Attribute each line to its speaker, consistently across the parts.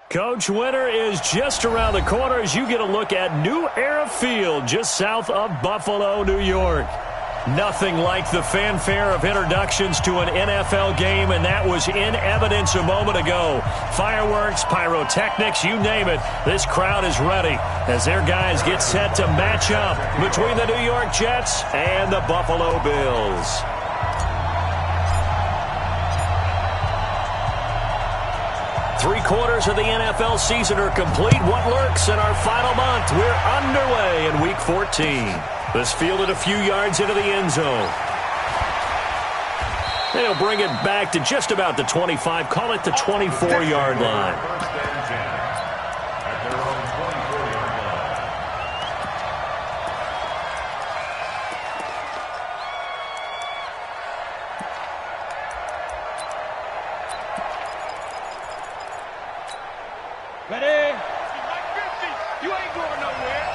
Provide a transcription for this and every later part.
Speaker 1: Coach, winter is just around the corner as you get a look at New Era Field just south of Buffalo, New York. Nothing like the fanfare of introductions to an NFL game, and that was in evidence a moment ago. Fireworks, pyrotechnics, you name it. This crowd is ready as their guys get set to match up between the New York Jets and the Buffalo Bills. Three-quarters of the NFL season are complete. What lurks in our final month? We're underway in Week 14. This fielded a few yards into the end zone. They'll bring it back to just about the 25. Call it the 24-yard line.
Speaker 2: Ready? You ain't going nowhere.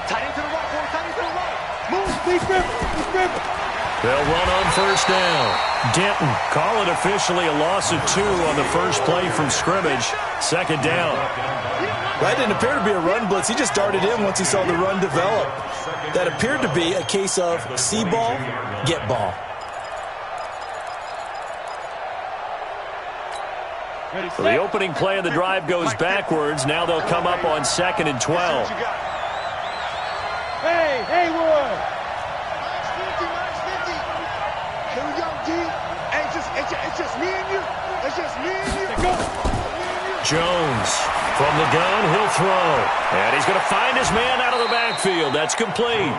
Speaker 2: Tight into the right, boy. Tight into the right. Move, Steve.
Speaker 1: They'll run on first down. Denton, call it officially a loss of 2 on the first play from scrimmage. Second down.
Speaker 3: That didn't appear to be a run blitz. He just darted in once he saw the run develop. That appeared to be a case of see ball, get ball.
Speaker 1: So the opening play of the drive goes backwards. Now they'll come up on 2nd and 12.
Speaker 2: Hey, Haywood. Nice 50. Here we go, D. It's just me and you. It's just me and you. Go.
Speaker 1: Jones from the gun. He'll throw. And he's going to find his man out of the backfield. That's complete.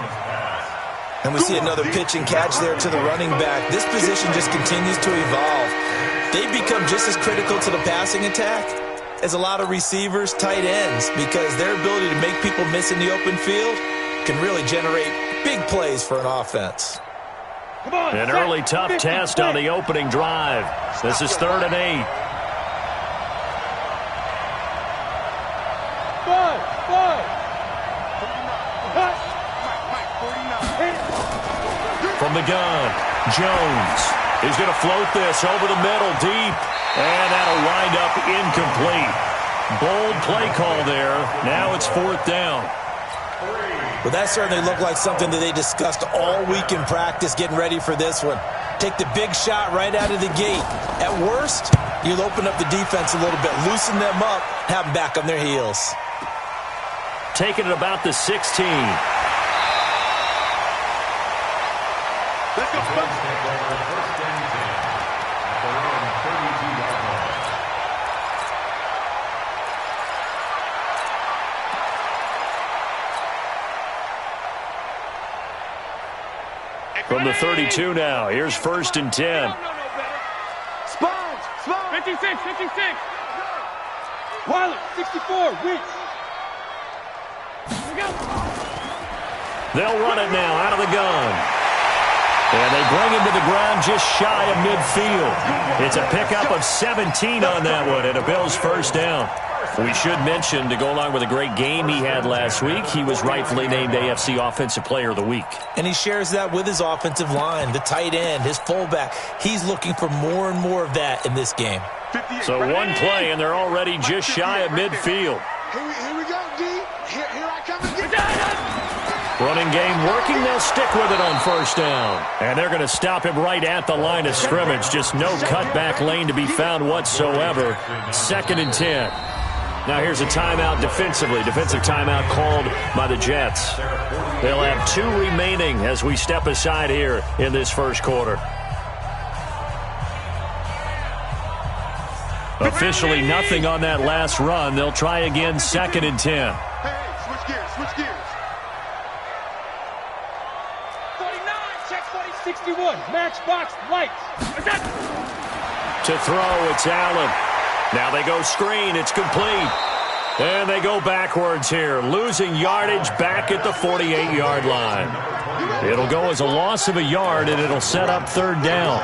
Speaker 3: And we see another pitch and catch there to the running back. This position just continues to evolve. They become just as critical to the passing attack as a lot of receivers, tight ends, because their ability to make people miss in the open field can really generate big plays for an offense.
Speaker 2: Come on,
Speaker 1: an early tough test on the opening drive. This is 3rd and 8. From the gun, Jones. He's going to float this over the middle deep, and that'll wind up incomplete. Bold play call there. Now it's 4th down.
Speaker 3: Well, that certainly looked like something that they discussed all week in practice getting ready for this one. Take the big shot right out of the gate. At worst, you'll open up the defense a little bit, loosen them up, have them back on their heels.
Speaker 1: Taking it about the 16.
Speaker 2: Let's go, folks.
Speaker 1: From the 32 now, here's 1st and 10.
Speaker 2: Sponge, 56. Waller, 64, Weeks.
Speaker 1: They'll run it now out of the gun. And they bring him to the ground just shy of midfield. It's a pickup of 17 on that one and a Bills first down. We should mention, to go along with a great game he had last week, he was rightfully named AFC Offensive Player of the Week.
Speaker 3: And he shares that with his offensive line, the tight end, his fullback. He's looking for more and more of that in this game.
Speaker 1: So one play, and they're already just shy of midfield.
Speaker 2: Here we go, D. Here I come again.
Speaker 1: Running game working. They'll stick with it on first down. And they're going to stop him right at the line of scrimmage. Just no cutback lane to be found whatsoever. 2nd and 10. Now here's a timeout defensively. Defensive timeout called by the Jets. They'll have 2 remaining as we step aside here in this first quarter. Officially nothing on that last run. They'll try again 2nd and 10.
Speaker 2: Hey, switch gears. 49, check 40, 61. Matchbox lights.
Speaker 1: To throw, it's Allen. Now they go screen. It's complete. And they go backwards here, losing yardage back at the 48-yard line. It'll go as a loss of a yard, and it'll set up 3rd down.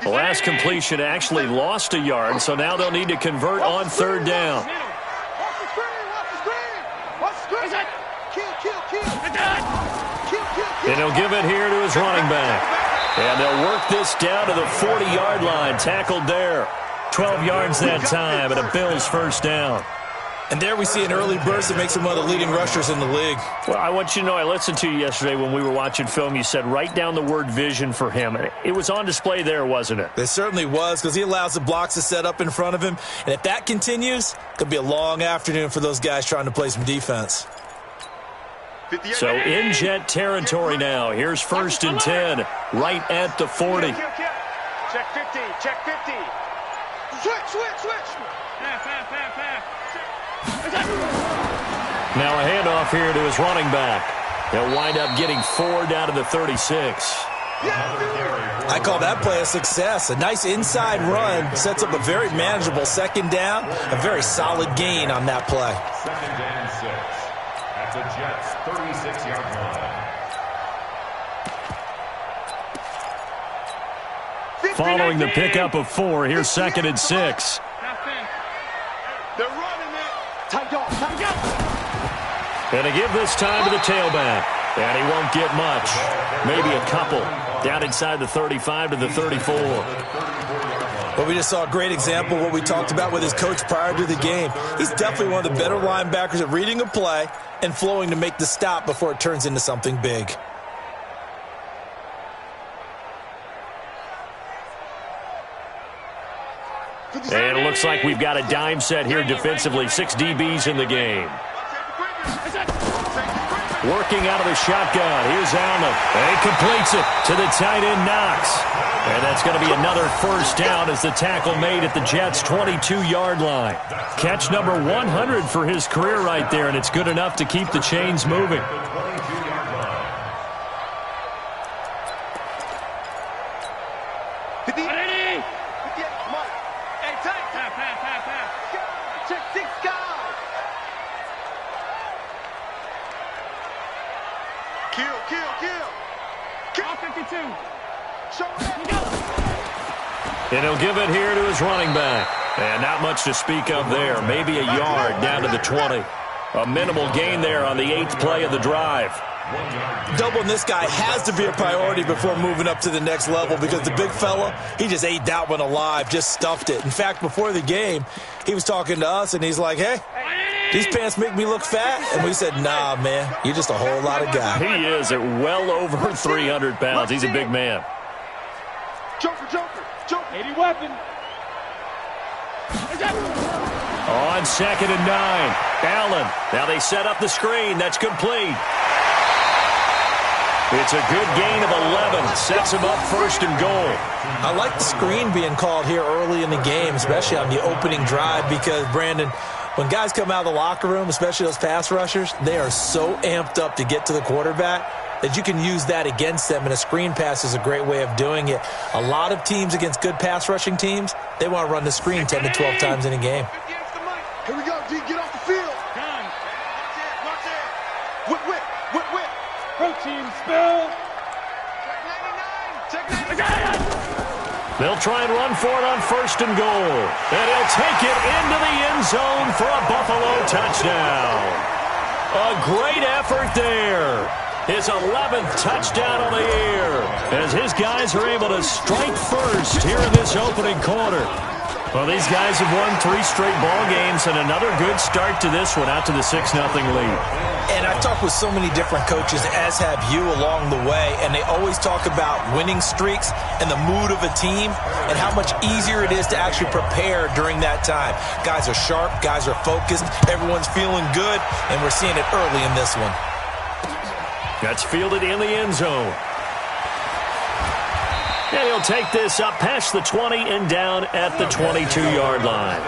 Speaker 1: The last completion actually lost a yard, so now they'll need to convert on 3rd down.
Speaker 2: Watch the screen. Kill.
Speaker 1: And he'll give it here to his running back. And they'll work this down to the 40-yard line. Tackled there. 12 yards that time, and a Bills first down.
Speaker 3: And there we see an early burst that makes him one of the leading rushers in the league.
Speaker 1: Well, I want you to know, I listened to you yesterday when we were watching film. You said write down the word vision for him. It was on display there, wasn't it?
Speaker 3: It certainly was, because he allows the blocks to set up in front of him. And if that continues, it'll be a long afternoon for those guys trying to play some defense.
Speaker 1: So in Jet territory now. Here's 1st and 10, right at the 40.
Speaker 2: Check 50, check 50. Switch.
Speaker 1: Now a handoff here to his running back. He'll wind up getting 4 down to the 36.
Speaker 3: I call that play a success. A nice inside run sets up a very manageable second down. A very solid gain on that play.
Speaker 4: Second and 6 at the Jets' 36-yard line.
Speaker 1: Following the pickup of 4, here's 2nd and 6.
Speaker 2: They're running it. Tight dog.
Speaker 1: And to give this time to the tailback. And he won't get much. Maybe a couple. Down inside the 35 to the 34.
Speaker 3: But we just saw a great example of what we talked about with his coach prior to the game. He's definitely one of the better linebackers at reading a play and flowing to make the stop before it turns into something big.
Speaker 1: And it looks like we've got a dime set here defensively. 6 DBs in the game. Working out of the shotgun. Here's Allen. And he completes it to the tight end, Knox. And that's going to be another first down as the tackle made at the Jets' 22-yard line. Catch number 100 for his career right there, and it's good enough to keep the chains moving. And he'll give it here to his running back. And not much to speak of there. Maybe a yard down to the 20. A minimal gain there on the 8th play of the drive.
Speaker 3: Doubling this guy has to be a priority before moving up to the next level, because the big fella, he just ate that one alive, just stuffed it. In fact, before the game, he was talking to us, and he's like, hey, these pants make me look fat? And we said, nah, man, you're just a whole lot of guy.
Speaker 1: He is at well over 300 pounds. He's a big man.
Speaker 2: Joker. 80 weapon.
Speaker 1: On 2nd and 9. Allen. Now they set up the screen. That's complete. It's a good gain of 11. Sets him up 1st and goal.
Speaker 3: I like the screen being called here early in the game, especially on the opening drive, because, Brandon, when guys come out of the locker room, especially those pass rushers, they are so amped up to get to the quarterback that you can use that against them, and a screen pass is a great way of doing it. A lot of teams against good pass rushing teams, they want to run the screen 10 to 12 times in a game.
Speaker 2: Here we go, D. Get off the field. Watch it. Whip.
Speaker 5: Protein spill.
Speaker 2: Check 99.
Speaker 1: They'll try and run for it on 1st and goal. And he'll take it into the end zone for a Buffalo touchdown. A great effort there. His 11th touchdown on the year, as his guys are able to strike first here in this opening quarter. Well, these guys have won 3 straight ball games, and another good start to this one, out to the 6-0 lead.
Speaker 3: And I've talked with so many different coaches, as have you, along the way, and they always talk about winning streaks and the mood of a team and how much easier it is to actually prepare during that time. Guys are sharp, guys are focused, everyone's feeling good, and we're seeing it early in this one.
Speaker 1: That's fielded in the end zone. And he'll take this up past the 20 and down at the 22-yard line.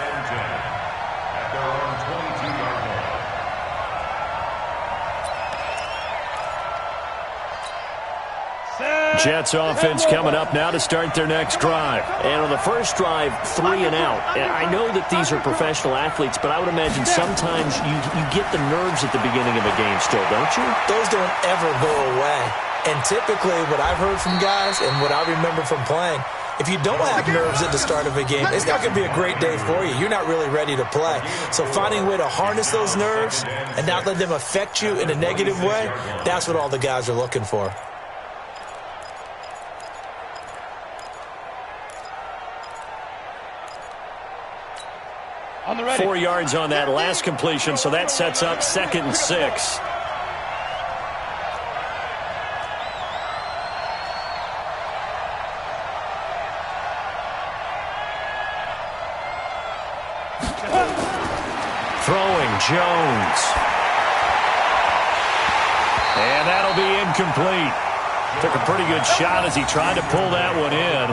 Speaker 1: Jets offense coming up now to start their next drive.
Speaker 6: And on the first drive, 3 and out. And I know that these are professional athletes, but I would imagine sometimes you get the nerves at the beginning of a game still, don't you?
Speaker 3: Those don't ever go away. And typically what I've heard from guys and what I remember from playing, If you don't have nerves at the start of a game, it's not going to be a great day for you. You're not really ready to play. So finding a way to harness those nerves and not let them affect you in a negative way, that's what all the guys are looking for.
Speaker 5: On the ready.
Speaker 1: 4 yards on that last completion, so that sets up 2nd and 6. Throwing, Jones. And that'll be incomplete. Took a pretty good shot as he tried to pull that one in.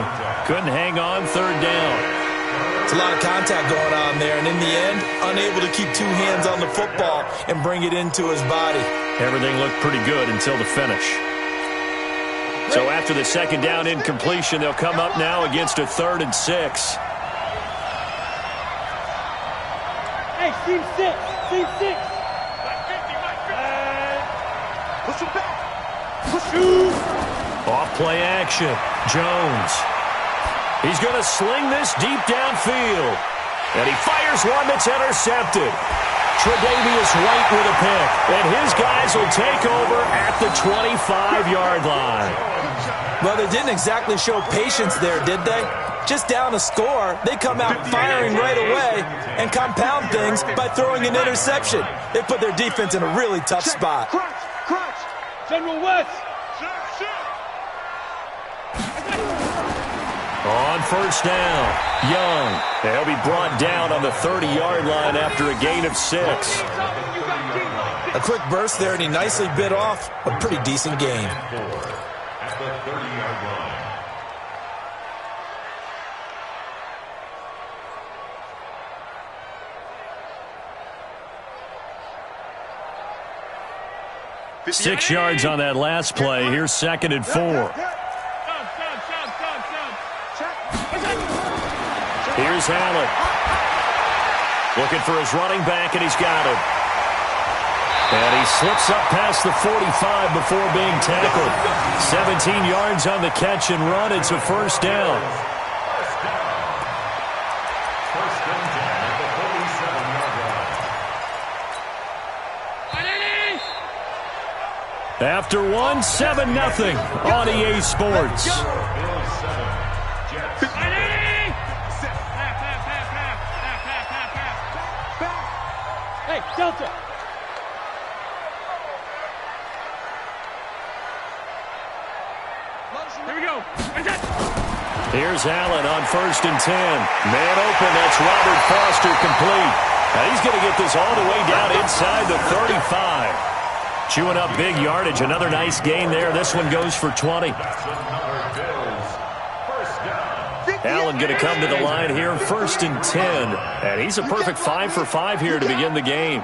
Speaker 1: Couldn't hang on, 3rd down.
Speaker 3: It's a lot of contact going on there, and in the end, unable to keep 2 hands on the football and bring it into his body.
Speaker 1: Everything looked pretty good until the finish. So after the 2nd down incompletion, they'll come up now against a 3rd and 6.
Speaker 5: Hey, team 6. Team 6.
Speaker 2: Push him back.
Speaker 1: Off play action. Jones. He's going to sling this deep downfield. And he fires one that's intercepted. Tre'Davious White with a pick. And his guys will take over at the 25-yard line.
Speaker 3: Well, they didn't exactly show patience there, did they? Just down a score, they come out firing right away and compound things by throwing an interception. They put their defense in a really tough spot.
Speaker 2: Crunch, crunch.
Speaker 5: General West.
Speaker 1: On 1st down, Young. They'll be brought down on the 30-yard line after a gain of 6.
Speaker 3: A quick burst there, and he nicely bit off a pretty decent gain.
Speaker 4: At the 30-yard line.
Speaker 1: Six yards on that last play. Here's 2nd and 4. Here's Allen. Looking for his running back, and he's got him. And he slips up past the 45 before being tackled. 17 yards on the catch and run. It's a 1st down.
Speaker 4: First down at the 47-yard line.
Speaker 1: After one, 7-0 on EA Sports.
Speaker 5: Hey, Delta. Here we go.
Speaker 1: Here's Allen on 1st and 10. Man open, that's Robert Foster complete. Now he's going to get this all the way down inside the 35. Chewing up big yardage. Another nice gain there. This one goes for 20. Allen going to come to the line here, 1st and 10. And he's a perfect 5 for 5 here to begin the game.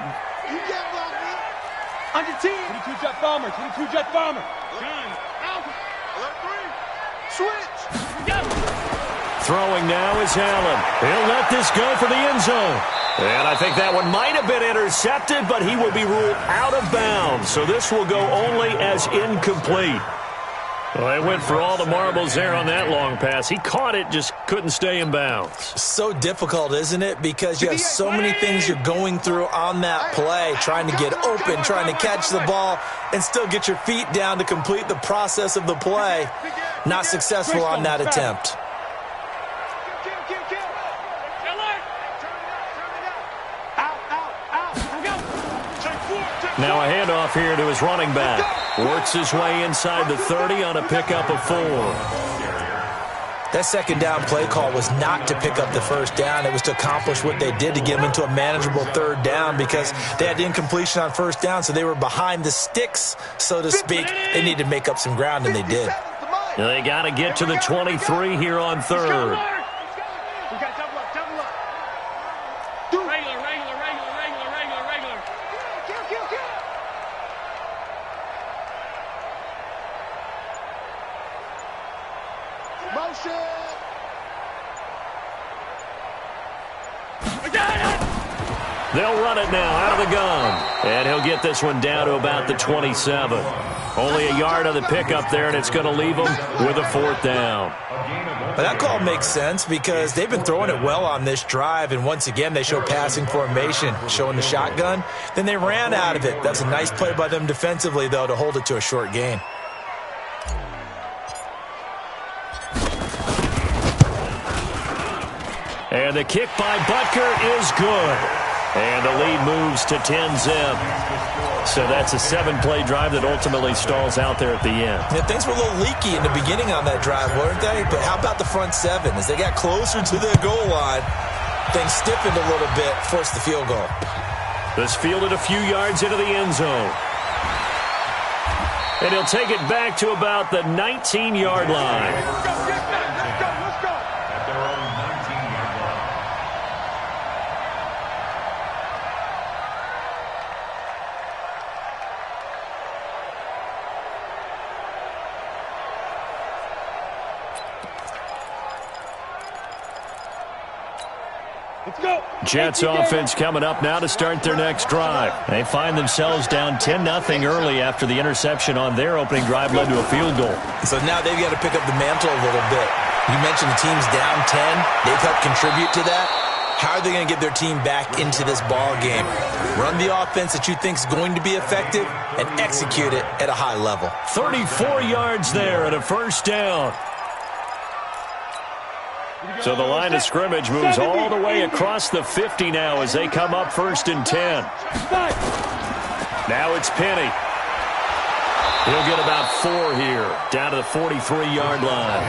Speaker 2: On your team.
Speaker 5: 22 jet bomber. 22 jet bomber.
Speaker 2: Switch.
Speaker 1: Throwing now is Allen. He'll let this go for the end zone. And I think that one might have been intercepted, but he will be ruled out of bounds. So this will go only as incomplete. Well, they went for all the marbles there on that long pass. He caught it, just couldn't stay in bounds.
Speaker 3: So difficult, isn't it? Because you have so many things you're going through on that play, trying to get open, trying to catch the ball, and still get your feet down to complete the process of the play. Not successful on that attempt.
Speaker 1: Now a handoff here to his running back. Works his way inside the 30 on a pickup of 4.
Speaker 3: That 2nd down play call was not to pick up the 1st down. It was to accomplish what they did to get them into a manageable 3rd down because they had incompletion on 1st down, so they were behind the sticks, so to speak. They needed to make up some ground, and they did.
Speaker 1: They got to get to the 23 here on 3rd. They'll run it now out of the gun. And he'll get this one down to about the 27. Only a yard on the pickup there, and it's going to leave them with a 4th down.
Speaker 3: But that call makes sense because they've been throwing it well on this drive, and once again they show passing formation, showing the shotgun. Then they ran out of it. That's a nice play by them defensively, though, to hold it to a short gain.
Speaker 1: And the kick by Butker is good. And the lead moves to 10-zip. So that's a 7-play drive that ultimately stalls out there at the end.
Speaker 3: Yeah, things were a little leaky in the beginning on that drive, weren't they? But how about the front 7? As they got closer to their goal line, things stiffened a little bit, forced the field goal.
Speaker 1: This fielded a few yards into the end zone. And he'll take it back to about the 19-yard line. Jets offense coming up now to start their next drive. They find themselves down 10-0 early after the interception on their opening drive led to a field goal.
Speaker 3: So now they've got to pick up the mantle a little bit. You mentioned the team's down 10. They've helped contribute to that. How are they going to get their team back into this ball game? Run the offense that you think is going to be effective and execute it at a high level.
Speaker 1: 34 yards there and a 1st down. So the line of scrimmage moves all the way across the 50 now as they come up 1st and 10. Now it's Penny. He'll get about 4 here, down to the 43-yard line.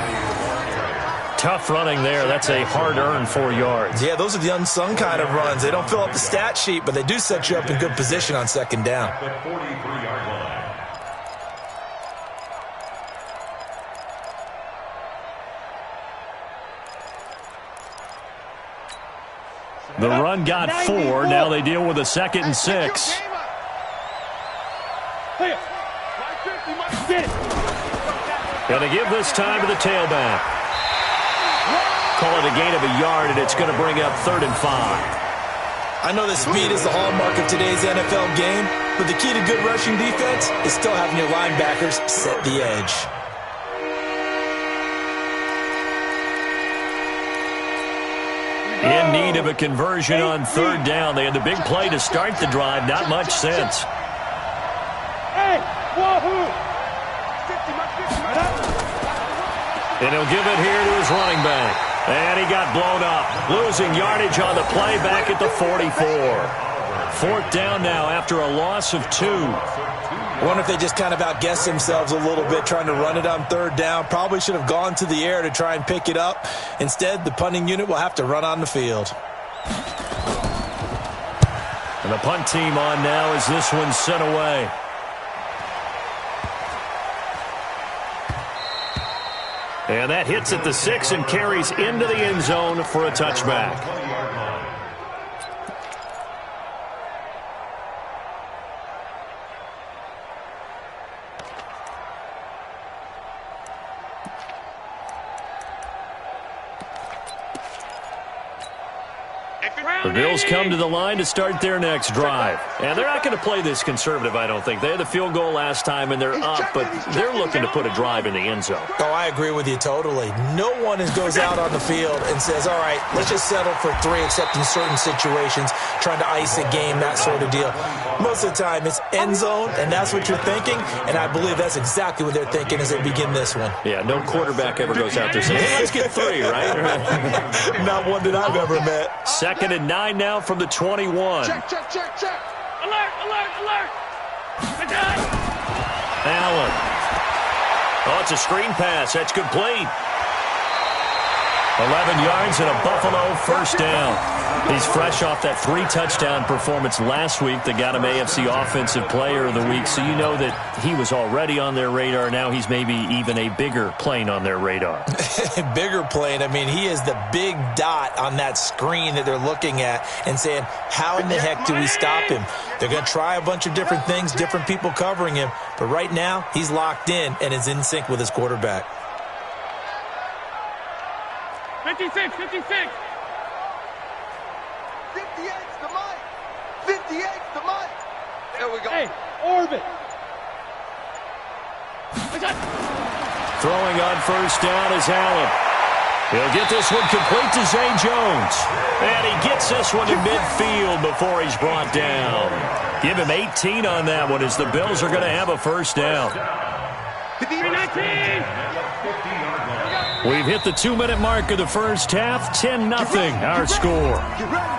Speaker 1: Tough running there. That's a hard-earned 4 yards.
Speaker 3: Yeah, those are the unsung kind of runs. They don't fill up the stat sheet, but they do set you up in good position on 2nd down.
Speaker 4: The 43-yard line.
Speaker 1: The run got 4. Now they deal with a 2nd and 6. Going to give this time to the tailback. Call it a gain of a yard, and it's going to bring up 3rd and 5.
Speaker 3: I know that speed is the hallmark of today's NFL game, but the key to good rushing defense is still having your linebackers set the edge.
Speaker 1: In need of a conversion on 3rd down. They had the big play to start the drive. Not much sense. And he'll give it here to his running back. And he got blown up. Losing yardage on the play back at the 44. 4th down now after a loss of 2.
Speaker 3: I wonder if they just kind of outguessed themselves a little bit trying to run it on 3rd down. Probably should have gone to the air to try and pick it up. Instead, the punting unit will have to run on the field.
Speaker 1: And the punt team on now as this one's sent away. And that hits at the 6 and carries into the end zone for a touchback. The Bills come to the line to start their next drive. And they're not going to play this conservative, I don't think. They had the field goal last time, and they're up, but they're looking to put a drive in the end zone.
Speaker 3: Oh, I agree with you totally. No one goes out on the field and says, all right, let's just settle for 3, except in certain situations, trying to ice a game, that sort of deal. Most of the time, it's end zone, and that's what you're thinking, and I believe that's exactly what they're thinking as they begin this one.
Speaker 1: Yeah, no quarterback ever goes out there saying, hey, let's get 3, right?
Speaker 3: Not one that I've ever met.
Speaker 1: 2nd and 9 now from the 21.
Speaker 2: Check.
Speaker 5: Alert!
Speaker 1: Allen. Oh, it's a screen pass. That's complete. 11 yards and a Buffalo 1st down. He's fresh off that 3-touchdown performance last week that got him AFC Offensive Player of the Week, so you know that he was already on their radar. Now he's maybe even a bigger plane on their radar.
Speaker 3: Bigger plane. I mean, he is the big dot on that screen that they're looking at and saying, how in the heck do we stop him? They're going to try a bunch of different things, different people covering him, but right now he's locked in and is in sync with his quarterback.
Speaker 5: 56.
Speaker 2: 58's the mic. There we go.
Speaker 5: Hey, orbit.
Speaker 1: Throwing on first down is Allen. He'll get this one complete to Zay Jones. And he gets this one to midfield before he's brought down. Give him 18 on that one as the Bills are going to have a first down.
Speaker 5: 19.
Speaker 1: We've hit the 2-minute mark of the first half. 10-0 our score.
Speaker 2: Get ready.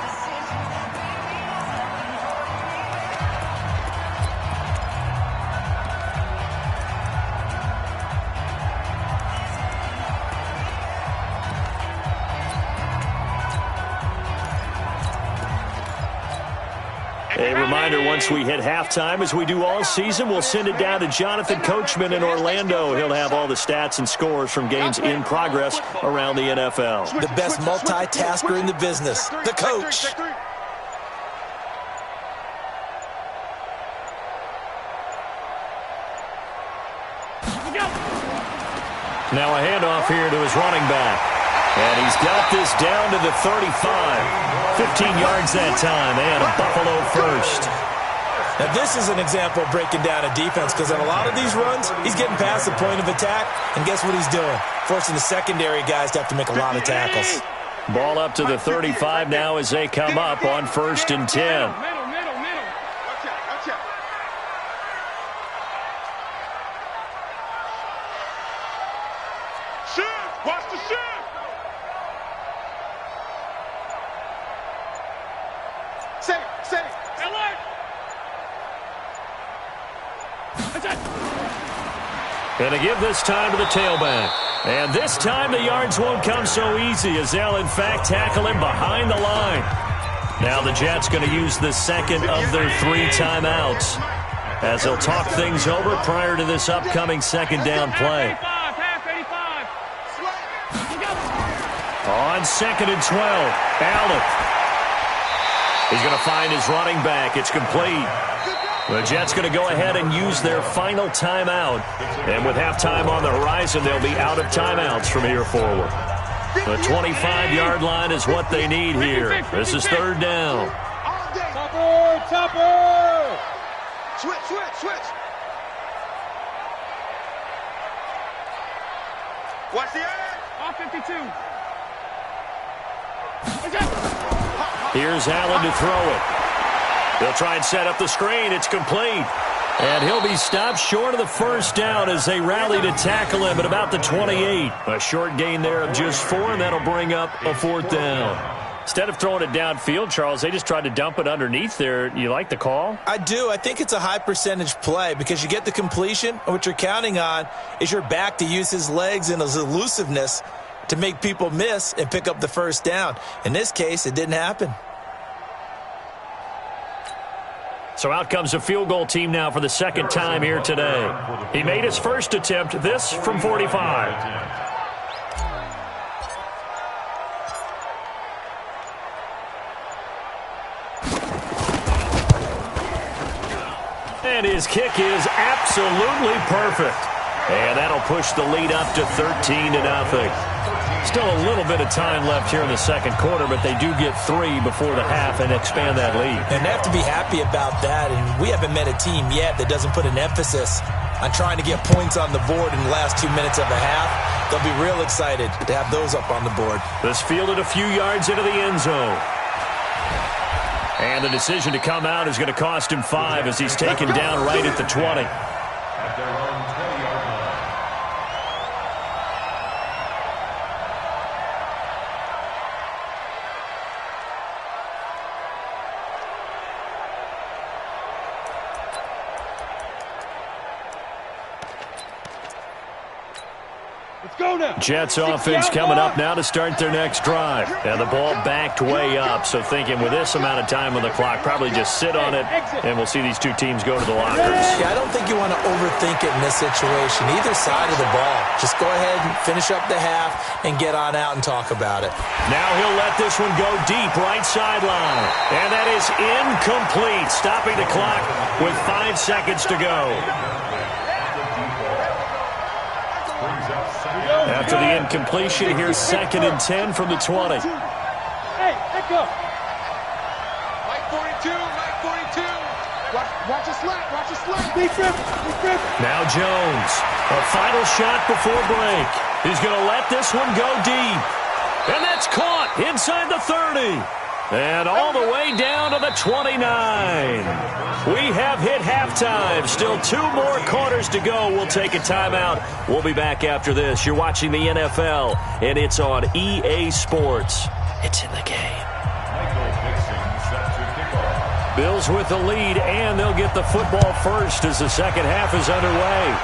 Speaker 1: A reminder, once we hit halftime, as we do all season, we'll send it down to Jonathan Coachman in Orlando. He'll have all the stats and scores from games in progress around the NFL.
Speaker 3: The best multitasker in the business, the coach.
Speaker 1: Now a handoff here to his running back. And he's got this down to the 35. 15 yards that time, and a Buffalo first.
Speaker 3: Now this is an example of breaking down a defense, because on a lot of these runs, he's getting past the point of attack, and guess what he's doing? Forcing the secondary guys to have to make a lot of tackles.
Speaker 1: Ball up to the 35 now as they come up on 1st and 10.
Speaker 5: Middle.
Speaker 2: Watch out, watch out. Shift, watch the shift. Say it.
Speaker 5: Alert.
Speaker 1: Going to give this time to the tailback. And this time the yards won't come so easy as they'll, in fact, tackle him behind the line. Now the Jets going to use the second of their 3 timeouts as they'll talk things over prior to this upcoming second down play. On 2nd and 12, Allen. He's going to find his running back. It's complete. The Jets going to go ahead and use their final timeout. And with halftime on the horizon, they'll be out of timeouts from here forward. The 25-yard line is what they need here. This is 3rd down.
Speaker 5: Topper.
Speaker 2: Switch. Watch the edge.
Speaker 5: All 52.
Speaker 1: Here's Allen to throw it. They'll try and set up the screen. It's complete. And he'll be stopped short of the first down as they rally to tackle him at about the 28. A short gain there of just 4, and that'll bring up a 4th down. Instead of throwing it downfield, Charles, they just tried to dump it underneath there. You like the call?
Speaker 3: I do. I think it's a high percentage play because you get the completion, and what you're counting on is your back to use his legs and his elusiveness to make people miss and pick up the first down. In this case, it didn't happen.
Speaker 1: So out comes a field goal team now for the second time here today. He made his first attempt, this from 45. And his kick is absolutely perfect. And that'll push the lead up to 13-0. Still a little bit of time left here in the second quarter, but they do get 3 before the half and expand that lead.
Speaker 3: And they have to be happy about that, and we haven't met a team yet that doesn't put an emphasis on trying to get points on the board in the last 2 minutes of a half. They'll be real excited to have those up on the board.
Speaker 1: This fielded a few yards into the end zone. And the decision to come out is going to cost him 5 as he's taken down right at the 20.
Speaker 4: At their own 20-yard line.
Speaker 1: Jets offense coming up now to start their next drive. And the ball backed way up, so thinking with this amount of time on the clock, probably just sit on it, and we'll see these two teams go to the lockers.
Speaker 3: Yeah, I don't think you want to overthink it in this situation, either side of the ball. Just go ahead and finish up the half and get on out and talk about it.
Speaker 1: Now he'll let this one go deep, right sideline. And that is incomplete, stopping the clock with 5 seconds to go. After the incompletion, here's 2nd and 10 from the 20.
Speaker 5: Hey, echo.
Speaker 2: Mike 42, Mike 42. Watch it slap. Watch it slap.
Speaker 5: Big grip.
Speaker 1: Now Jones, a final shot before break. He's going to let this one go deep. And that's caught inside the 30. And all the way down to the 29. We have hit halftime. Still 2 more quarters to go. We'll take a timeout. We'll be back after this. You're watching the NFL, and it's on EA Sports. It's in the game. Bills with the lead, and they'll get the football first as the second half is underway.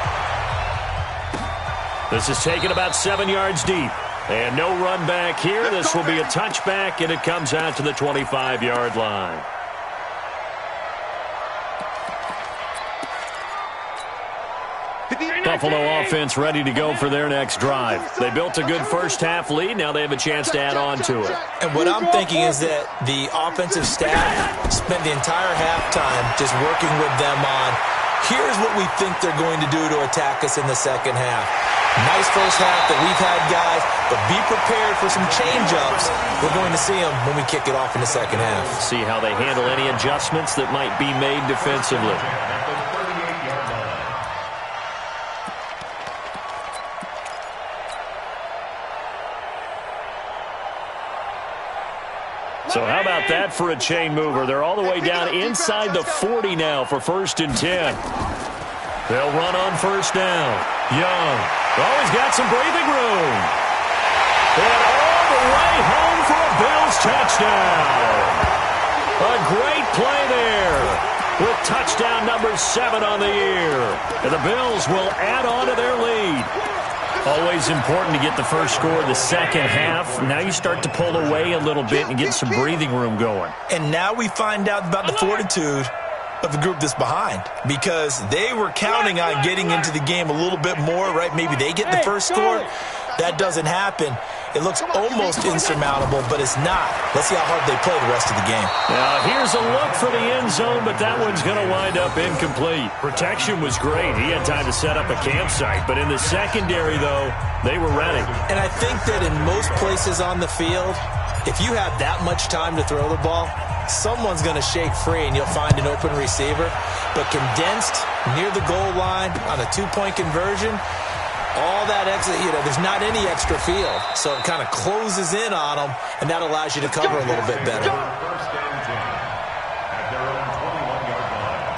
Speaker 1: This is taken about 7 yards deep. And no run back here. This will be a touchback, and it comes out to the 25-yard line. Buffalo offense ready to go for their next drive. They built a good first-half lead. Now they have a chance to add on to it.
Speaker 3: And what I'm thinking is that the offensive staff spent the entire halftime just working with them on, here's what we think they're going to do to attack us in the second half. Nice first half that we've had, guys, but be prepared for some change-ups. We're going to see them when we kick it off in the second half.
Speaker 1: See how they handle any adjustments that might be made defensively. So how about that for a chain mover? They're all the way down inside the 40 now for 1st and 10. They'll run on first down. Young. Oh, he's got some breathing room. And all the way home for a Bills touchdown. A great play there with touchdown number 7 on the year. And the Bills will add on to their lead. Always important to get the first score of the second half. Now you start to pull away a little bit and get some breathing room going.
Speaker 3: And now we find out about the fortitude of the group that's behind, because they were counting on getting into the game a little bit more, right? Maybe they get the first score. That doesn't happen. It looks almost insurmountable, but it's not. Let's see how hard they play the rest of the game.
Speaker 1: Now, here's a look for the end zone, but that one's going to wind up incomplete. Protection was great. He had time to set up a campsite, but in the secondary, though, they were ready.
Speaker 3: And I think that in most places on the field, if you have that much time to throw the ball, someone's going to shake free and you'll find an open receiver. But condensed near the goal line on a 2-point conversion, all that extra, there's not any extra field. So it kind of closes in on them, and that allows you to cover a little bit better.
Speaker 4: First and 10 at their own 21-yard line.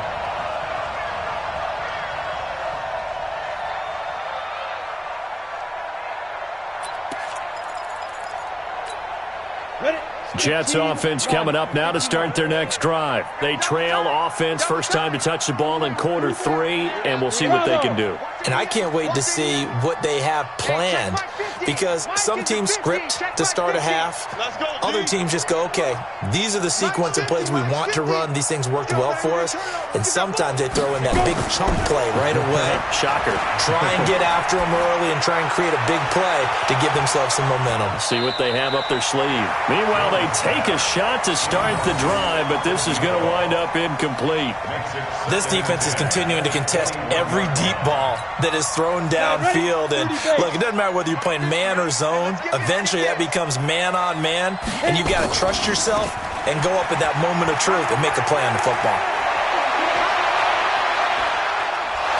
Speaker 1: Jets offense coming up now to start their next drive. They trail offense, first time to touch the ball in quarter 3, and we'll see what they can do.
Speaker 3: And I can't wait to see what they have planned, because some teams script to start a half. Other teams just go, okay, these are the sequence of plays we want to run. These things worked well for us. And sometimes they throw in that big chunk play right away.
Speaker 1: Shocker.
Speaker 3: Try and get after them early and try and create a big play to give themselves some momentum.
Speaker 1: See what they have up their sleeve. Meanwhile, they take a shot to start the drive, but this is going to wind up incomplete.
Speaker 3: This defense is continuing to contest every deep ball that is thrown downfield. And look, it doesn't matter whether you're playing man or zone. Eventually that becomes man on man, and you've got to trust yourself and go up at that moment of truth and make a play on the football.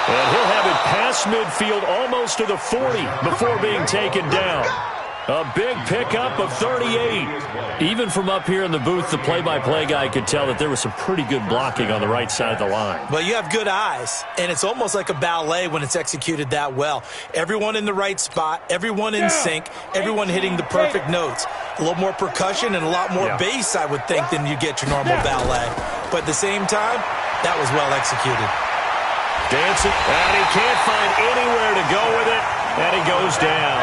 Speaker 1: And he'll have it past midfield almost to the 40 before being taken down. A big pickup of 38. Even from up here in the booth, the play-by-play guy could tell that there was some pretty good blocking on the right side of the line.
Speaker 3: Well, you have good eyes, and it's almost like a ballet when it's executed that well. Everyone in the right spot, everyone in sync, everyone hitting the perfect notes. A little more percussion and a lot more bass, I would think, than you get your normal ballet. But at the same time, that was well executed.
Speaker 1: Dancing, and he can't find anywhere to go with it, and he goes down.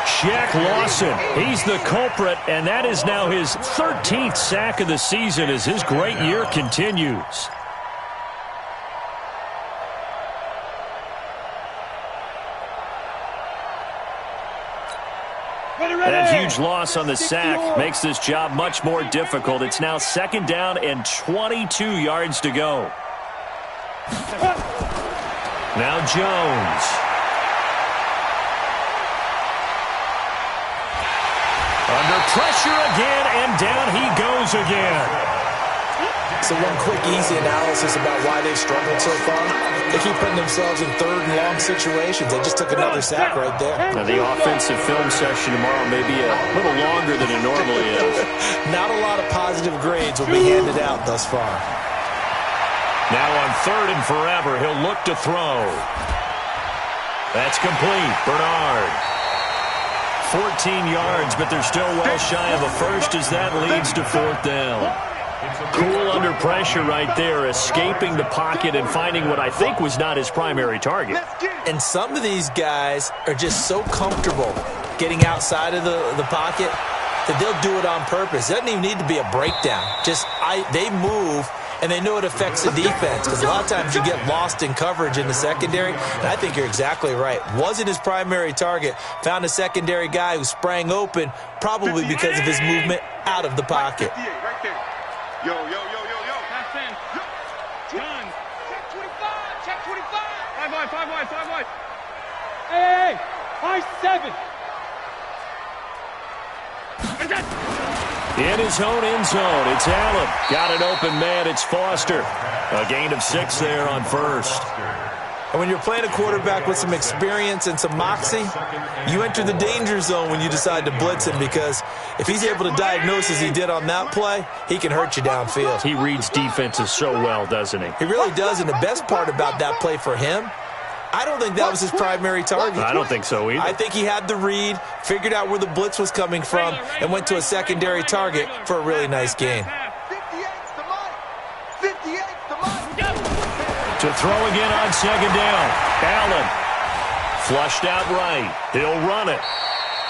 Speaker 1: Shaq Lawson, he's the culprit, and that is now his 13th sack of the season as his great year continues. That huge loss on the sack makes this job much more difficult. It's now 2nd down and 22 yards to go. Now Jones. Under pressure again, and down he goes again.
Speaker 3: So one quick, easy analysis about why they've struggled so far. They keep putting themselves in third and long situations. They just took another sack right there.
Speaker 6: Now, the offensive film session tomorrow may be a little longer than it normally is.
Speaker 3: Not a lot of positive grades will be handed out thus far.
Speaker 1: Now on 3rd and forever, he'll look to throw. That's complete. Bernard. 14 yards, but they're still well shy of a first as that leads to 4th down. Cool under pressure right there, escaping the pocket and finding what I think was not his primary target.
Speaker 3: And some of these guys are just so comfortable getting outside of the pocket that they'll do it on purpose. It doesn't even need to be a breakdown. They move, and they know it affects the defense because a lot of times you get lost in coverage in the secondary, and I think you're exactly right. Wasn't his primary target. Found a secondary guy who sprang open, probably because of his movement out of the pocket.
Speaker 2: Yo. Pass in. Done. Check 25. Check 25. 5 wide.
Speaker 5: Hey, high 7.
Speaker 1: In his own end zone, it's Allen. Got an open man, it's Foster. A gain of 6 there on 1st.
Speaker 3: And when you're playing a quarterback with some experience and some moxie, you enter the danger zone when you decide to blitz him, because if he's able to diagnose as he did on that play, he can hurt you downfield.
Speaker 6: He reads defenses so well, doesn't he?
Speaker 3: He really does, and the best part about that play for him, I don't think that was his primary target.
Speaker 6: I don't think so either.
Speaker 3: I think he had the read, figured out where the blitz was coming from, and went to a secondary target for a really nice gain.
Speaker 2: 58's the money. 58's the money.
Speaker 1: To throw again on 2nd down. Allen flushed out right. He'll run it.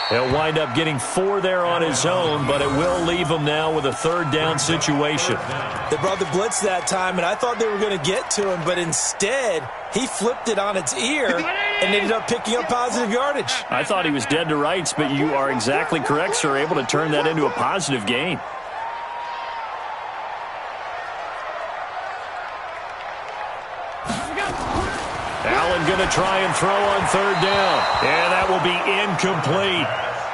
Speaker 1: He'll wind up getting 4 there on his own, but it will leave him now with a 3rd down situation.
Speaker 3: They brought the blitz that time, and I thought they were going to get to him, but instead he flipped it on its ear and ended up picking up positive yardage.
Speaker 6: I thought he was dead to rights, but you are exactly correct, sir. Able to turn that into a positive gain.
Speaker 1: Allen going to try and throw on 3rd down. And that will be incomplete.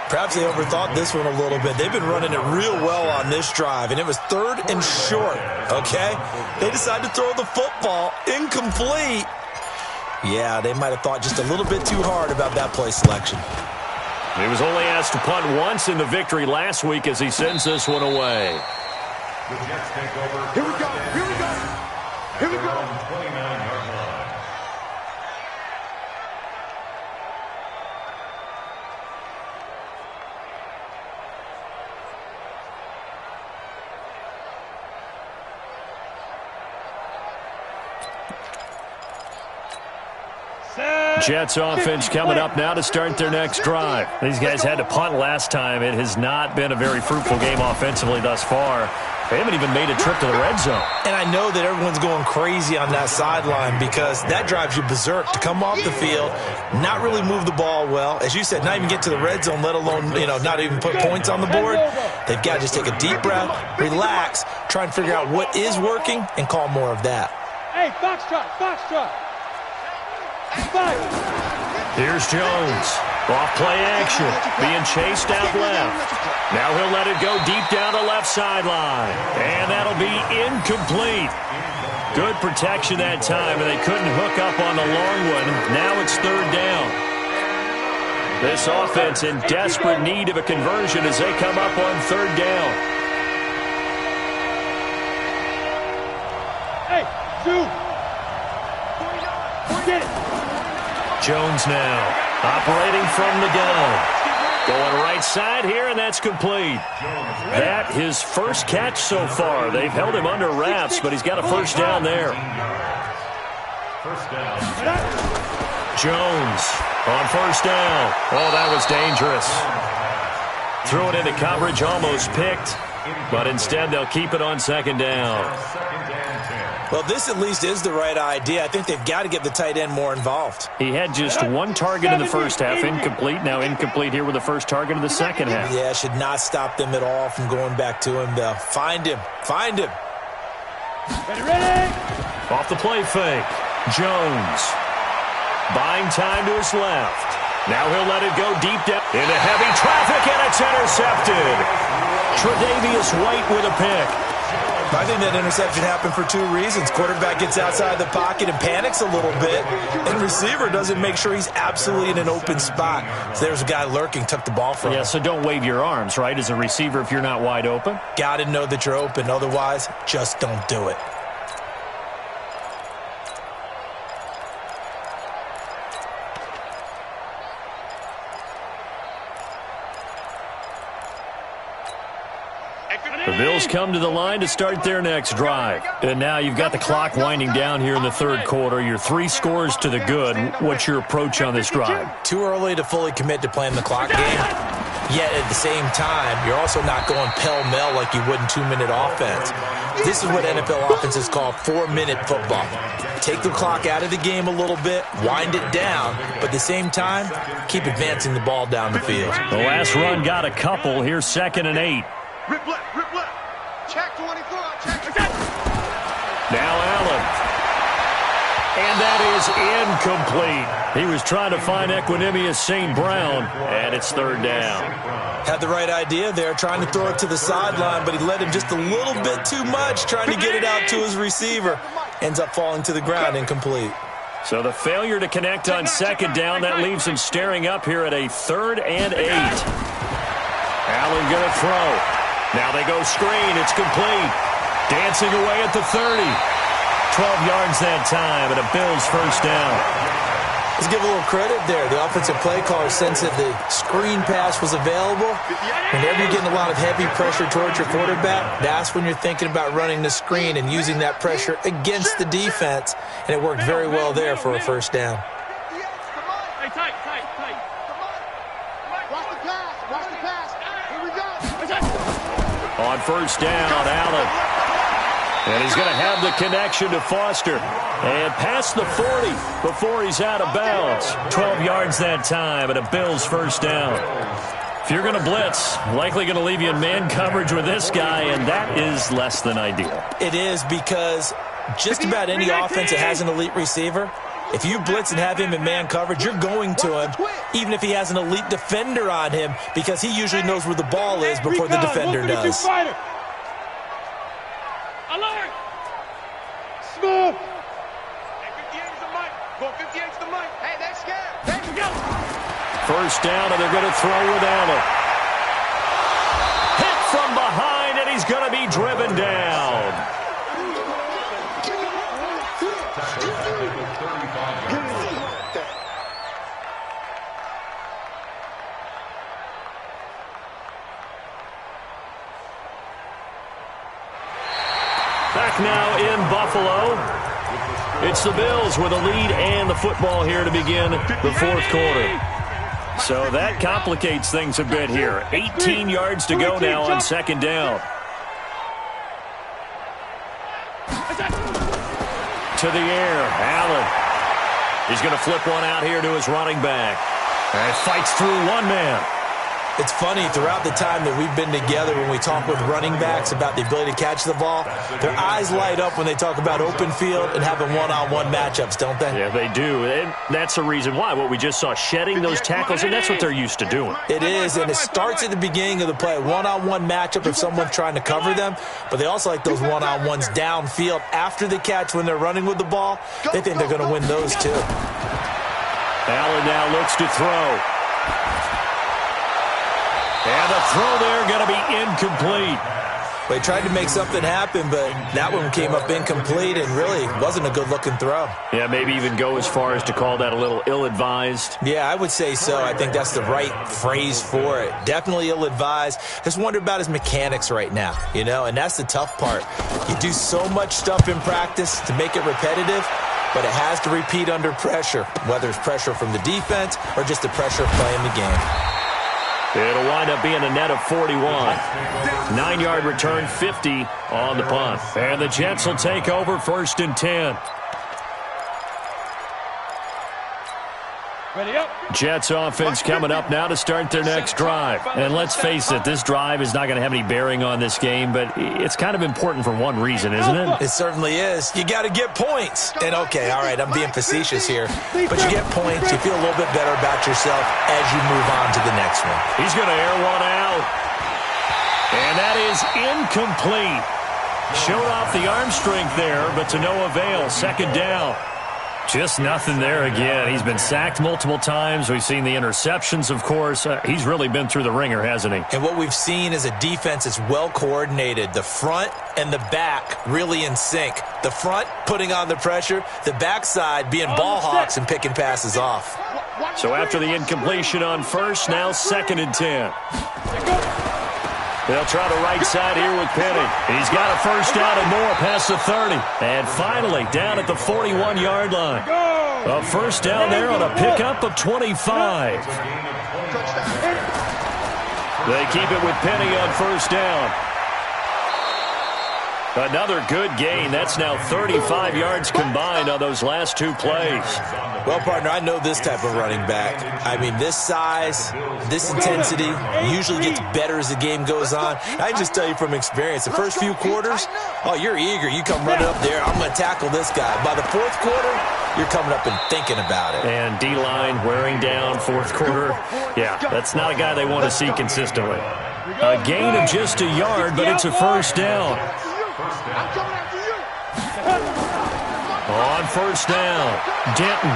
Speaker 3: Perhaps they overthought this one a little bit. They've been running it real well on this drive, and it was 3rd and short, okay? They decided to throw the football incomplete. Yeah, they might have thought just a little bit too hard about that play selection.
Speaker 1: He was only asked to punt once in the victory last week as he sends this one away.
Speaker 4: The Jets take over.
Speaker 2: Here we go.
Speaker 4: 29-yard line.
Speaker 1: Jets offense coming up now to start their next drive. These guys had to punt last time. It has not been a very fruitful game offensively thus far. They haven't even made a trip to the red zone.
Speaker 3: And I know that everyone's going crazy on that sideline because that drives you berserk to come off the field, not really move the ball well. As you said, not even get to the red zone, let alone, not even put points on the board. They've got to just take a deep breath, relax, try and figure out what is working and call more of that.
Speaker 5: Hey, Foxtrot.
Speaker 1: Here's Jones. Off play action. Being chased out left. Now he'll let it go deep down the left sideline. And that'll be incomplete. Good protection that time, and they couldn't hook up on the long one. Now it's 3rd down. This offense in desperate need of a conversion as they come up on 3rd down.
Speaker 5: Hey, shoot. Get it.
Speaker 1: Jones now operating from the gun. Going right side here, and that's complete. That his first catch so far. They've held him under wraps, but he's got a 1st down there.
Speaker 4: First down.
Speaker 1: Jones on 1st down. Oh, that was dangerous. Threw it into coverage, almost picked, but instead they'll keep it on 2nd down.
Speaker 3: Well, this at least is the right idea. I think they've got to get the tight end more involved.
Speaker 6: He had just 1 target in the first half, incomplete. Now incomplete here with the first target of the second half.
Speaker 3: Yeah, should not stop them at all from going back to him, though. Find him.
Speaker 5: Ready.
Speaker 1: Off the play fake. Jones buying time to his left. Now he'll let it go deep down into heavy traffic, and it's intercepted. Tre'Davious White with a pick.
Speaker 3: I think that interception happened for two reasons. Quarterback gets outside the pocket and panics a little bit, and receiver doesn't make sure he's absolutely in an open spot. So there's a guy lurking, took the ball from him.
Speaker 1: Yeah, so don't wave your arms, right, as a receiver if you're not wide open.
Speaker 3: Got to know that you're open. Otherwise, just don't do it.
Speaker 1: The Bills come to the line to start their next drive. And now you've got the clock winding down here in the third quarter. You're 3 scores to the good. What's your approach on this drive?
Speaker 3: Too early to fully commit to playing the clock game. Yet at the same time, you're also not going pell-mell like you would in 2-minute offense. This is what NFL offenses call 4-minute football. Take the clock out of the game a little bit, wind it down, but at the same time, keep advancing the ball down the field.
Speaker 1: The last run got a couple. Here's 2nd and 8.
Speaker 2: Rip left. Check 24, check.
Speaker 1: Now Allen. And that is incomplete. He was trying to find Equanimeous St. Brown, and it's 3rd down.
Speaker 3: Had the right idea there, trying to throw it to the sideline, but he led him just a little bit too much, trying to get it out to his receiver. Ends up falling to the ground, incomplete.
Speaker 1: So the failure to connect on 2nd down, that leaves him staring up here at a 3rd and 8. Allen going to throw. Now they go screen. It's complete. Dancing away at the 30. 12 yards that time, and a Bills 1st down.
Speaker 3: Let's give a little credit there. The offensive play caller sensed that the screen pass was available. Whenever you're getting a lot of heavy pressure towards your quarterback, that's when you're thinking about running the screen and using that pressure against the defense. And it worked very well there for a 1st down.
Speaker 5: Hey, tight.
Speaker 2: Watch the pass. Here we go.
Speaker 1: On 1st down, Allen. And he's going to have the connection to Foster. And past the 40 before he's out of bounds. 12 yards that time, and a Bills 1st down. If you're going to blitz, likely going to leave you in man coverage with this guy, and that is less than ideal.
Speaker 3: It is, because just about any offense that has an elite receiver, if you blitz and have him in man coverage, you're going to him, even if he has an elite defender on him, because he usually knows where the ball is before the defender does.
Speaker 5: Alert! Smooth!
Speaker 2: Go 58 to the mic. Hey, they're scared. There you go.
Speaker 1: 1st down, and they're going to throw with Allen. Hit from behind, and he's going to be driven down. Back now in Buffalo. It's the Bills with a lead and the football here to begin the 4th quarter. So that complicates things a bit here. 18 yards to go now on 2nd down. To the air, Allen. He's going to flip one out here to his running back. And fights through one man.
Speaker 3: It's funny, throughout the time that we've been together, when we talk with running backs about the ability to catch the ball, their eyes light up when they talk about open field and having one-on-one matchups, don't they?
Speaker 1: Yeah, they do. And that's the reason why. What we just saw, shedding those tackles, and that's what they're used to doing.
Speaker 3: It is, and it starts at the beginning of the play. One-on-one matchup if someone's trying to cover them, but they also like those one-on-ones downfield after the catch when they're running with the ball. They think they're going to win those too.
Speaker 1: Allen now looks to throw. And the throw there going to be incomplete.
Speaker 3: They tried to make something happen, but that one came up incomplete and really wasn't a good-looking throw.
Speaker 1: Yeah, maybe even go as far as to call that a little ill-advised.
Speaker 3: Yeah, I would say so. I think that's the right phrase for it. Definitely ill-advised. Just wonder about his mechanics right now, and that's the tough part. You do so much stuff in practice to make it repetitive, but it has to repeat under pressure, whether it's pressure from the defense or just the pressure of playing the game.
Speaker 1: It'll wind up being a net of 41. 9-yard return, 50 on the punt. And the Jets will take over 1st and 10.
Speaker 5: Ready up.
Speaker 1: Jets offense coming up now to start their next drive. And let's face it, this drive is not going to have any bearing on this game, but it's kind of important for one reason, isn't it?
Speaker 3: It certainly is. You got to get points. And okay, all right, I'm being facetious here, but you get points, you feel a little bit better about yourself as you move on to the next one.
Speaker 1: He's going to air one out. And that is incomplete. Showed off the arm strength there, but to no avail. Second down. Just nothing there again. He's been sacked multiple times. We've seen the interceptions, of course. He's really been through the ringer, hasn't he?
Speaker 3: And what we've seen is a defense that's well coordinated. The front and the back really in sync. The front putting on the pressure. The backside being ball hawks and picking passes off.
Speaker 1: So after the incompletion on first, now 2nd and 10. They'll try the right side here with Penny. He's got a first down and more past the 30. And finally, down at the 41-yard line. A first down there on a pickup of 25. They keep it with Penny on first down. Another good gain. That's now 35 yards combined on those last 2 plays.
Speaker 3: Well, partner, I know this type of running back. I mean, this size, this intensity usually gets better as the game goes on. I can just tell you from experience, the first few quarters, oh, you're eager. You come running up there, I'm going to tackle this guy. By the 4th quarter, you're coming up and thinking about it.
Speaker 1: And D-line wearing down 4th quarter. Yeah, that's not a guy they want to see consistently. A gain of just a yard, but it's a first down.
Speaker 2: I'm coming after you.
Speaker 1: On first down, Denton.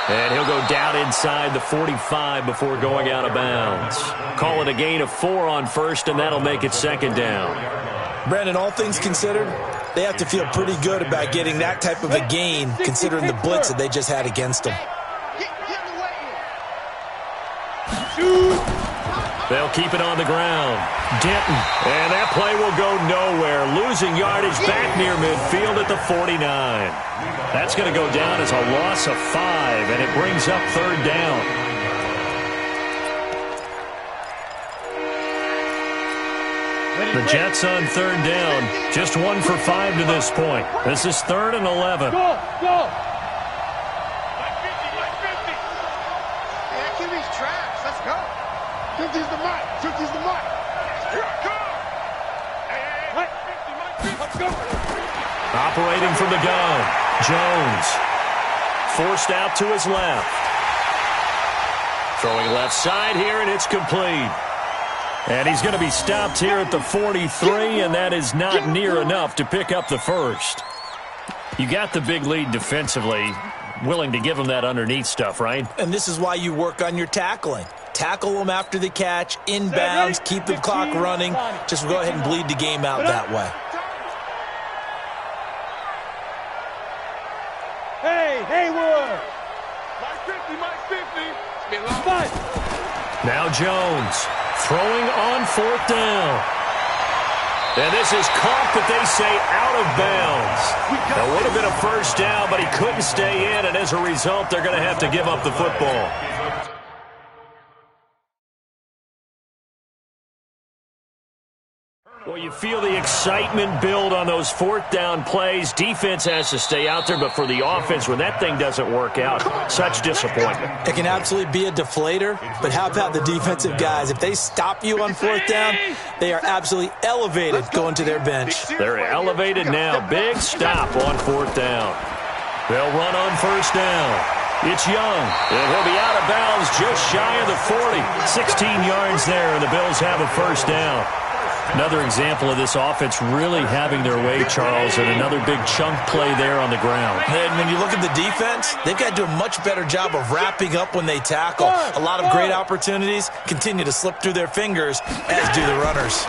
Speaker 1: And he'll go down inside the 45 before going out of bounds. Call it a gain of 4 on first, and that'll make it 2nd down.
Speaker 3: Brandon, all things considered, they have to feel pretty good about getting that type of a gain considering the blitz that they just had against them.
Speaker 2: Get in the way here.
Speaker 1: They'll keep it on the ground. Denton. And that play will go nowhere. Losing yardage back near midfield at the 49. That's going to go down as a loss of 5, and it brings up 3rd down. The Jets on 3rd down. Just 1 for 5 to this point. This is 3rd and 11.
Speaker 5: Go!
Speaker 2: Yeah, give these traps. Let's go. 50's the mark. 50's the mark. Here I come. Hey, 50, let's go.
Speaker 1: Operating from the gun. Jones. Forced out to his left. Throwing left side here, and it's complete. And he's going to be stopped here at the 43, and that is not near enough to pick up the first. You got the big lead defensively. Willing to give him that underneath stuff, right?
Speaker 3: And this is why you work on your tackling. Tackle them after the catch, inbounds, keep the clock running. Just go ahead and bleed the game out that way.
Speaker 5: Hey, Haywood!
Speaker 2: Mike 50, Mike 50. It's been long.
Speaker 1: Now Jones throwing on 4th down. And this is caught, but they say out of bounds. That would have been a first down, but he couldn't stay in, and as a result, they're going to have to give up the football. Well, you feel the excitement build on those 4th down plays. Defense has to stay out there, but for the offense, when that thing doesn't work out, such disappointment.
Speaker 3: It can absolutely be a deflator, but how about the defensive guys? If they stop you on 4th down, they are absolutely elevated going to their bench.
Speaker 1: They're elevated now. Big stop on 4th down. They'll run on first down. It's Young, and he'll be out of bounds just shy of the 40. 16 yards there, and the Bills have a first down. Another example of this offense really having their way, Charles, and another big chunk play there on the ground.
Speaker 3: And when you look at the defense, they've got to do a much better job of wrapping up when they tackle. A lot of great opportunities continue to slip through their fingers, as do the runners.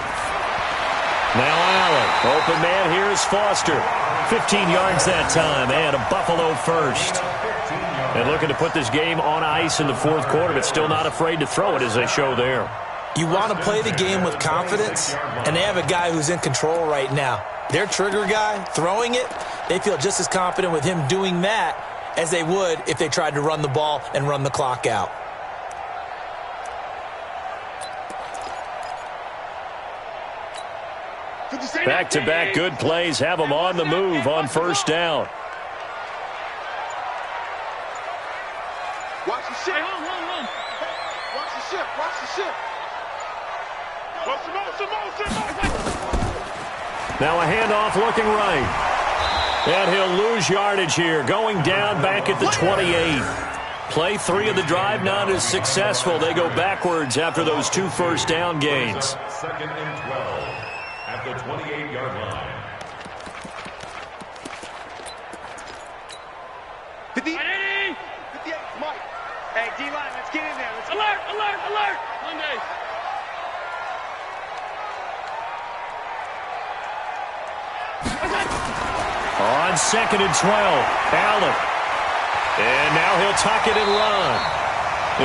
Speaker 1: Now Allen, open man, here's Foster. 15 yards that time, and a Buffalo first. And looking to put this game on ice in the 4th quarter, but still not afraid to throw it as they show there.
Speaker 3: You want to play the game with confidence, and they have a guy who's in control right now. Their trigger guy, throwing it, they feel just as confident with him doing that as they would if they tried to run the ball and run the clock out.
Speaker 1: Back-to-back good plays have them on the move on first down.
Speaker 2: Watch the ship. Watch the ship. Watch the ship.
Speaker 1: Now a handoff looking right. And he'll lose yardage here, going down back at the 28. Play 3 of the drive not as successful. They go backwards after those 2 first down gains.
Speaker 4: 2nd and 12 at the 28-yard line.
Speaker 2: 58, Mike. Hey, D-line, let's get in there.
Speaker 5: Alert, alert, alert. Monday.
Speaker 1: On 2nd and 12, Allen. And now he'll tuck it and run.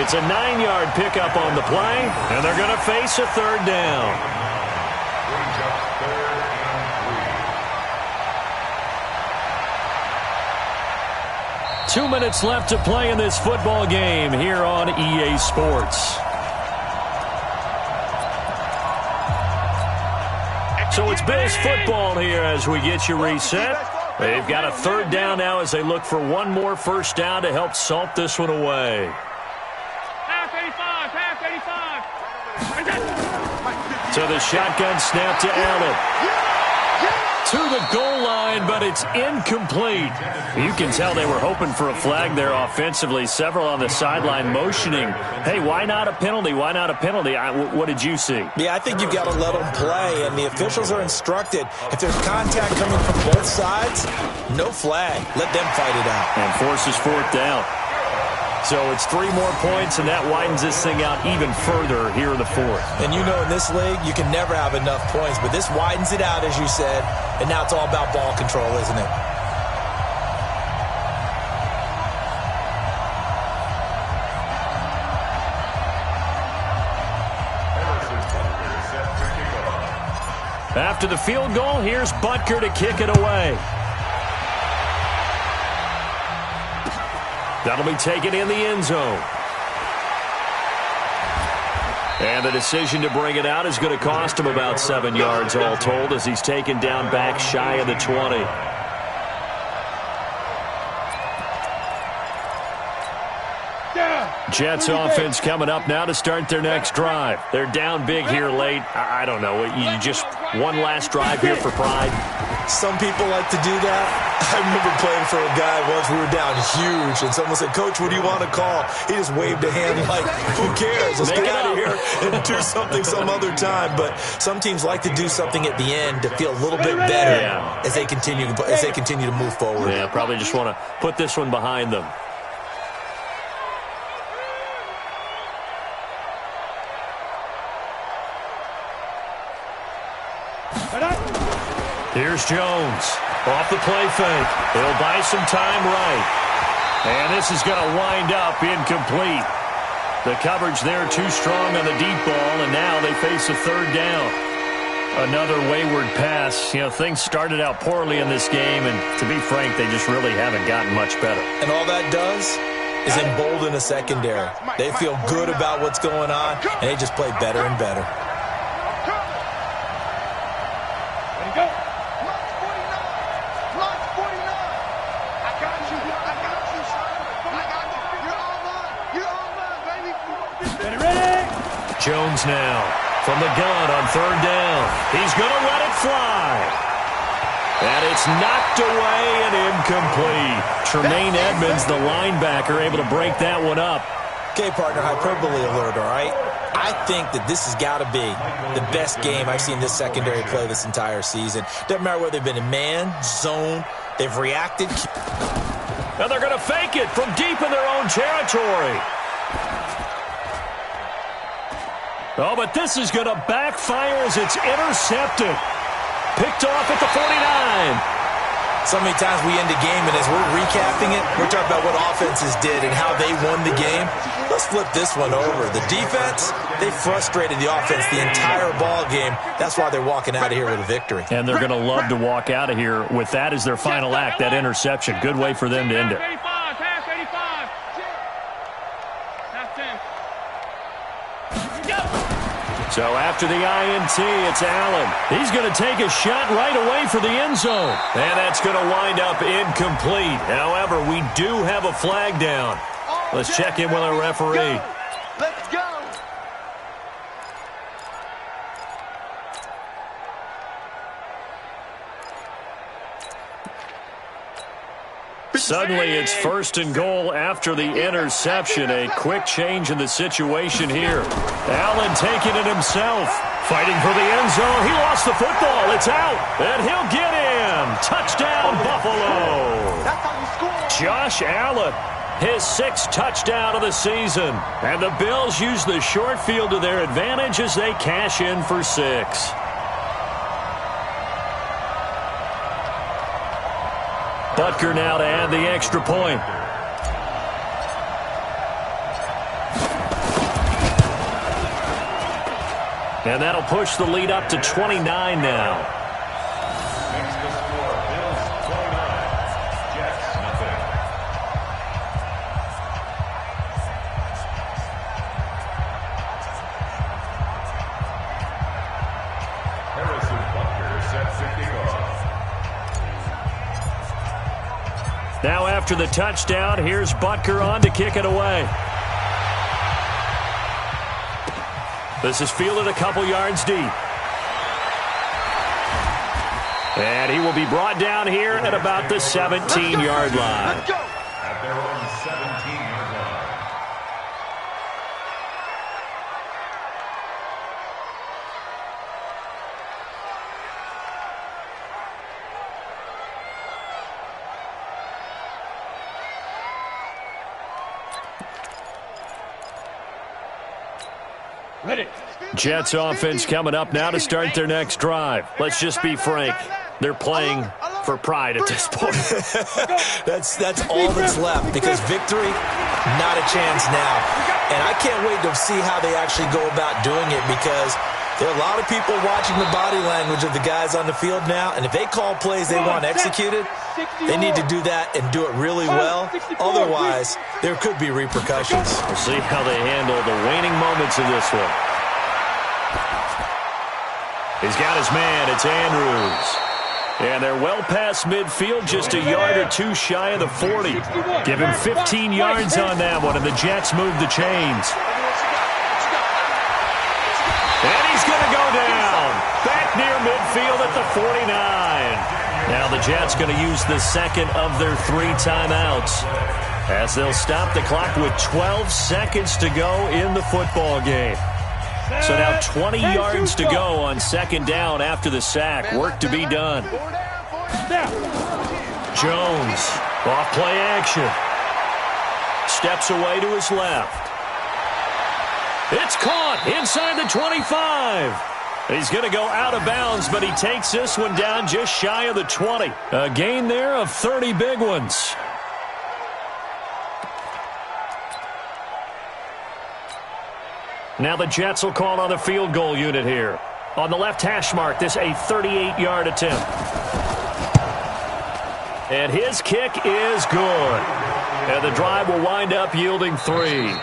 Speaker 1: It's a 9-yard pickup on the play, and they're going to face a third down.
Speaker 4: Brings up 3rd and 3.
Speaker 1: 2 minutes left to play in this football game here on EA Sports. So it's Bills football here as we get you reset. They've got a third down now as they look for one more first down to help salt this one away.
Speaker 5: Half 85.
Speaker 1: So the shotgun snap to Allen. To the goal line, but it's incomplete. You can tell they were hoping for a flag there offensively. Several on the sideline motioning, hey, why not a penalty? Why not a penalty? What did you see?
Speaker 3: Yeah, I think you've got to let them play, and the officials are instructed. If there's contact coming from both sides, no flag. Let them fight it out.
Speaker 1: And forces fourth down. So it's 3 more points, and that widens this thing out even further here in the fourth.
Speaker 3: And you know in this league, you can never have enough points, but this widens it out, as you said, and now it's all about ball control, isn't it?
Speaker 1: After the field goal, here's Butker to kick it away. That'll be taken in the end zone. And the decision to bring it out is going to cost him about 7 yards all told as he's taken down back shy of the 20. Jets offense coming up now to start their next drive. They're down big here late. I don't know. You just one last drive here for pride.
Speaker 3: Some people like to do that. I remember playing for a guy once. We were down huge, and someone said, "Coach, what do you want to call?" He just waved a hand like, "Who cares? Let's get out of here and do something some other time." But some teams like to do something at the end to feel a little bit better as they continue to move forward.
Speaker 1: Yeah, probably just want to put this one behind them. Here's Jones. Off the play fake. He'll buy some time right. And this is going to wind up incomplete. The coverage there too strong on the deep ball, and now they face a third down. Another wayward pass. You know, things started out poorly in this game, and to be frank, they just really haven't gotten much better.
Speaker 3: And all that does is embolden a secondary. They feel good about what's going on, and they just play better and better.
Speaker 1: Jones now from the gun on third down. He's going to let it fly. And it's knocked away and incomplete. Tremaine Edmonds, the linebacker, able to break that one up.
Speaker 3: Okay, partner, hyperbole alert, all right? I think that this has got to be the best game I've seen this secondary play this entire season. Doesn't matter whether they've been in man, zone, they've reacted.
Speaker 1: And they're going to fake it from deep in their own territory. Oh, but this is going to backfire as it's intercepted. Picked off at the 49.
Speaker 3: So many times we end a game, and as we're recapping it, we're talking about what offenses did and how they won the game. Let's flip this one over. The defense, they frustrated the offense the entire ball game. That's why they're walking out of here with a victory.
Speaker 1: And they're going to love to walk out of here with that as their final act, that interception. Good way for them to end it. So after the INT, it's Allen. He's going to take a shot right away for the end zone. And that's going to wind up incomplete. However, we do have a flag down. Let's check in with our referee.
Speaker 2: Let's go.
Speaker 1: Suddenly it's 1st and goal after the interception. A quick change in the situation here. Allen taking it himself. Fighting for the end zone. He lost the football. It's out. And he'll get in. Touchdown, Buffalo.
Speaker 2: That's how you score.
Speaker 1: Josh Allen, his 6th touchdown of the season. And the Bills use the short field to their advantage as they cash in for 6. Butker now to add the extra point. And that'll push the lead up to 29 now.
Speaker 4: Next to score, Bills 29, Jets nothing. Harrison Butker sets the kickoff.
Speaker 1: Now after the touchdown, here's Butker on to kick it away. This is fielded a couple yards deep. And he will be brought down here at about the 17-yard line.
Speaker 2: Let's go.
Speaker 4: At their own 17-yard line.
Speaker 5: Ready.
Speaker 1: Jets offense coming up now to start their next drive. Let's just be frank. They're playing for pride at this point.
Speaker 3: That's all that's left, because victory, not a chance now. And I can't wait to see how they actually go about doing it, because there are a lot of people watching the body language of the guys on the field now, and if they call plays they want executed, they need to do that and do it really well. Otherwise, there could be repercussions.
Speaker 1: We'll see how they handle the waning moments of this one. He's got his man. It's Andrews. And they're well past midfield, just a yard or two shy of the 40. Give him 15 yards on that one, and the Jets move the chains. And he's going to go down. Back near midfield at the 49. Now the Jets going to use the second of their 3 timeouts, as they'll stop the clock with 12 seconds to go in the football game. So now 20 yards to go on 2nd down after the sack. Work to be done. Jones, off play action. Steps away to his left. It's caught inside the 25. He's going to go out of bounds, but he takes this one down just shy of the 20. A gain there of 30 big ones. Now the Jets will call on the field goal unit here. On the left hash mark, this a 38-yard attempt. And his kick is good. And the drive will wind up yielding 3.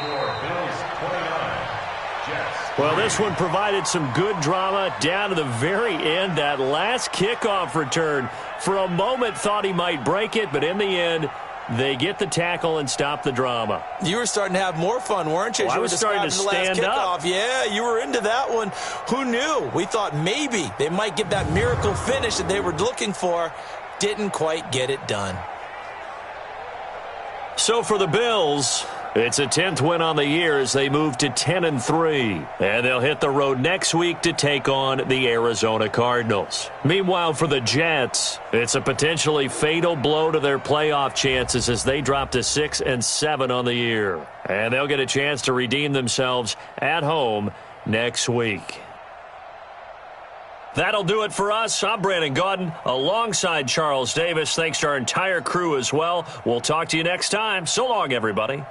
Speaker 1: Well, this one provided some good drama down to the very end. That last kickoff return, for a moment thought he might break it, but in the end, they get the tackle and stop the drama.
Speaker 3: You were starting to have more fun, weren't you?
Speaker 1: Well, I was starting to stand up.
Speaker 3: Yeah, you were into that one. Who knew? We thought maybe they might get that miracle finish that they were looking for. Didn't quite get it done.
Speaker 1: So for the Bills, it's a 10th win on the year as they move to 10-3. And they'll hit the road next week to take on the Arizona Cardinals. Meanwhile, for the Jets, it's a potentially fatal blow to their playoff chances as they drop to 6-7 on the year. And they'll get a chance to redeem themselves at home next week. That'll do it for us. I'm Brandon Gaudin alongside Charles Davis. Thanks to our entire crew as well. We'll talk to you next time. So long, everybody.